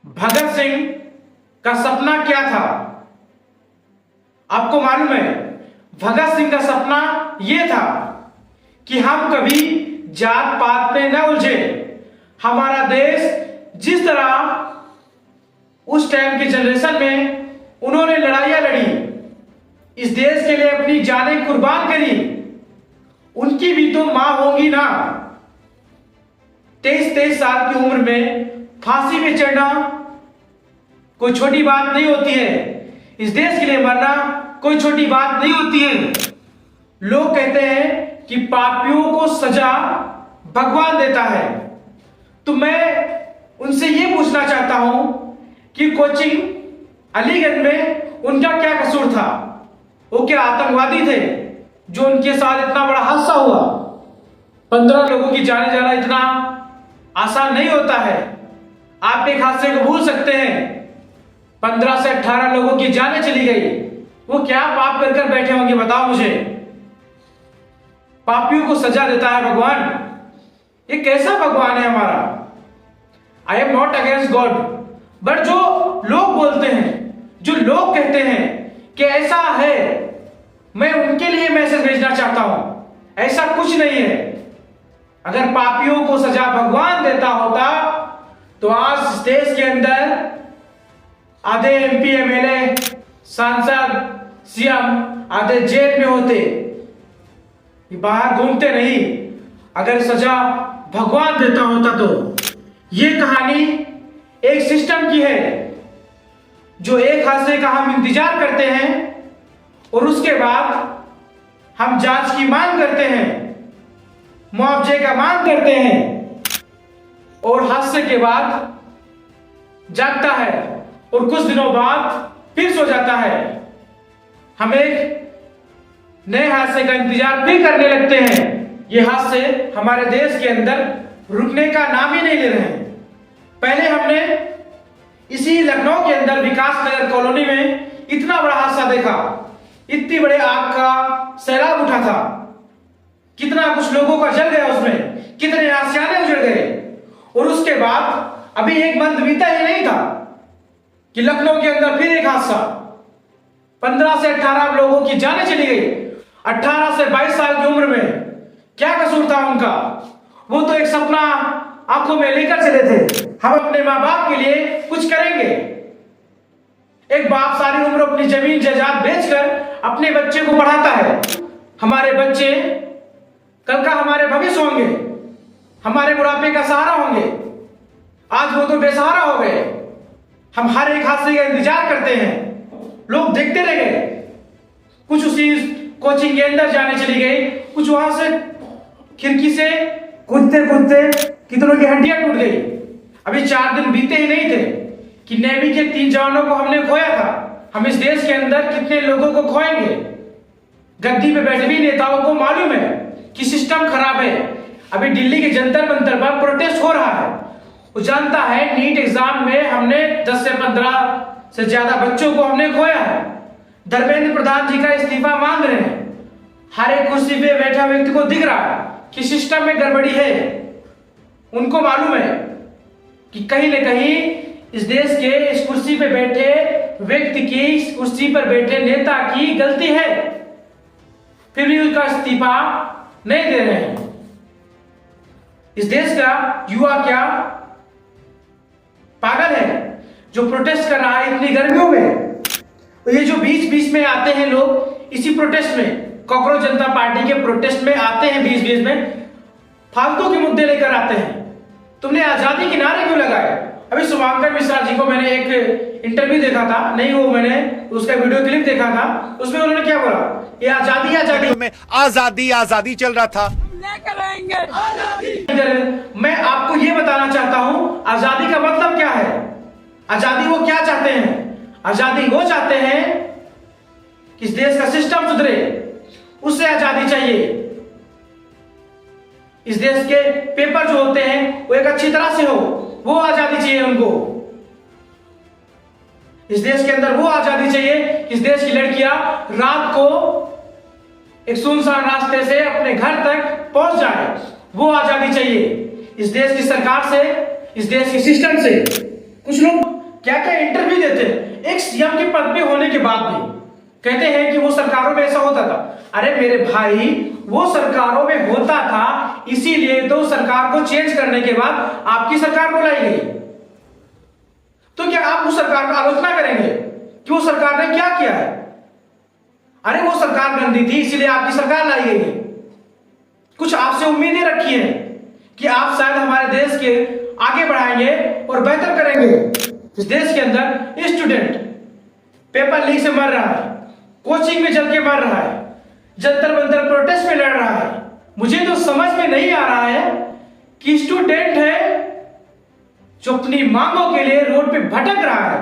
भगत सिंह का सपना क्या था? आपको मालूम है, भगत सिंह का सपना यह था कि हम कभी जात पात में न उलझे। हमारा देश जिस तरह उस टाइम के जनरेशन में उन्होंने लड़ाइयां लड़ी, इस देश के लिए अपनी जानें कुर्बान करी, उनकी भी तो मां होंगी ना। 23 साल की उम्र में फांसी पे चढ़ना कोई छोटी बात नहीं होती है। इस देश के लिए मरना कोई छोटी बात नहीं होती है। लोग कहते हैं कि पापियों को सजा भगवान देता है, तो मैं उनसे यह पूछना चाहता हूं कि कोचिंग अलीगढ़ में उनका क्या कसूर था? वो क्या आतंकवादी थे जो उनके साथ इतना बड़ा हादसा हुआ? 15 लोगों की जाने जाना इतना आसान नहीं होता है। आप एक हादसे को भूल सकते हैं, 15 से 18 लोगों की जानें चली गई। वो क्या पाप कर कर बैठे होंगे, बताओ मुझे। पापियों को सजा देता है भगवान। ये कैसा भगवान है हमारा? I am not against God, but जो लोग बोलते हैं, जो लोग कहते हैं कि ऐसा है, मैं उनके लिए मैसेज भेजना चाहता हूं। ऐसा कुछ नहीं है। अगर पापियों को सजा भगवान देता होता तो आज इस देश के अंदर आधे एमपी एमएलए सांसद सीएम आधे जेल में होते, ये बाहर घूमते नहीं। अगर सजा भगवान देता होता तो ये कहानी एक सिस्टम की है, जो एक हादसे का हम इंतजार करते हैं और उसके बाद हम जांच की मांग करते हैं, मुआवजे का मांग करते हैं, और हादसे के बाद जागता है और कुछ दिनों बाद फिर सो जाता है। हम एक नए हादसे का इंतजार फिर करने लगते हैं। ये हादसे हमारे देश के अंदर रुकने का नाम ही नहीं ले रहे हैं। पहले हमने इसी लखनऊ के अंदर विकास नगर कॉलोनी में इतना बड़ा हादसा देखा, इतनी बड़े आग का सैलाब उठा था, कितना कुछ लोगों का जल गया उसमें, कितने आशियाने उजड़ गए। और उसके बाद अभी एक मंथ बीता ही नहीं था कि लखनऊ के अंदर फिर एक हादसा, 15 से 18 लोगों की जानें चली गई। 18 से 22 साल की उम्र में क्या कसूर था उनका? वो तो एक सपना आंखों में लेकर चले थे, हम अपने माँ बाप के लिए कुछ करेंगे। एक बाप सारी उम्र अपनी जमीन जायदाद बेचकर अपने बच्चे को पढ़ाता है। हमारे बच्चे कल का हमारे भविष्य होंगे, हमारे बुढ़ापे का सहारा होंगे। आज वो तो बेसहारा हो गए। हम हर एक हादसे का इंतजार करते हैं, लोग देखते रह गए। कुछ उसी कोचिंग के अंदर जाने चली गई, कुछ वहां से खिड़की से कूदते कूदते कितनों की हड्डियां टूट गई। अभी 4 दिन बीते ही नहीं थे कि नेवी के 3 जवानों को हमने खोया था। हम इस देश के अंदर कितने लोगों को खोएंगे? गद्दी पे बैठे भी नेताओं को मालूम है कि सिस्टम खराब है। अभी दिल्ली के जंतर मंतर पर प्रोटेस्ट हो रहा है। वो जानता है नीट एग्जाम में हमने 10 से 15 से ज्यादा बच्चों को हमने खोया है। धर्मेंद्र प्रधान जी का इस्तीफा मांग रहे हैं। हर एक कुर्सी पे बैठा व्यक्ति को दिख रहा है कि सिस्टम में गड़बड़ी है। उनको मालूम है कि कहीं न कहीं इस देश के इस कुर्सी पे बैठे व्यक्ति की, इस कुर्सी पर बैठे नेता की गलती है, फिर भी उसका इस्तीफा नहीं दे रहे हैं। इस देश का युवा क्या पागल है जो प्रोटेस्ट कर रहा है इतनी गर्मियों में? और ये जो बीच बीच में आते हैं लोग इसी प्रोटेस्ट में, कांग्रेस जनता पार्टी के प्रोटेस्ट में आते हैं, बीच बीच में फालतू के मुद्दे लेकर आते हैं। तुमने आजादी के नारे क्यों लगाए? अभी शुभंकर मिश्रा जी को मैंने एक इंटरव्यू देखा था, नहीं वो मैंने उसका वीडियो क्लिप देखा था, उसमें उन्होंने क्या बोला? ये आजादी आजादी में आजादी आजादी चल रहा था। मैं आपको ये बताना चाहता हूं आजादी का मतलब क्या है। आजादी वो क्या चाहते हैं? आजादी वो चाहते हैं कि इस देश का सिस्टम सुधरे, उससे आजादी चाहिए। इस देश के पेपर जो होते हैं वो एक अच्छी तरह से हो, वो आजादी चाहिए उनको। इस देश के अंदर वो आजादी चाहिए कि इस देश की लड़कियां रात को एक सुनसान रास्ते से अपने घर तक पहुंच जाए, वो आजादी चाहिए। इस देश की सरकार से, इस देश के सिस्टम से कुछ लोग क्या क्या इंटरव्यू देते हैं एक सीएम के पद पे होने के बाद भी, कहते हैं कि वो सरकारों में ऐसा होता था। अरे मेरे भाई, वो सरकारों में होता था, इसीलिए तो सरकार को चेंज करने के बाद आपकी सरकार बुलाई गई। तो क्या आप उस सरकार का आलोचना करेंगे कि वो सरकार ने क्या किया है? अरे वो सरकार गंदी थी, इसीलिए आपकी सरकार लाई गई है। कुछ आपसे उम्मीदें रखी है कि आप शायद हमारे देश के आगे बढ़ाएंगे और बेहतर करेंगे। इस देश के अंदर स्टूडेंट पेपर लीक से मर रहा है, कोचिंग में जल के मर रहा है, जंतर मंतर प्रोटेस्ट में लड़ रहा है। मुझे तो समझ में नहीं आ रहा है कि स्टूडेंट है जो अपनी मांगों के लिए रोड पे भटक रहा है,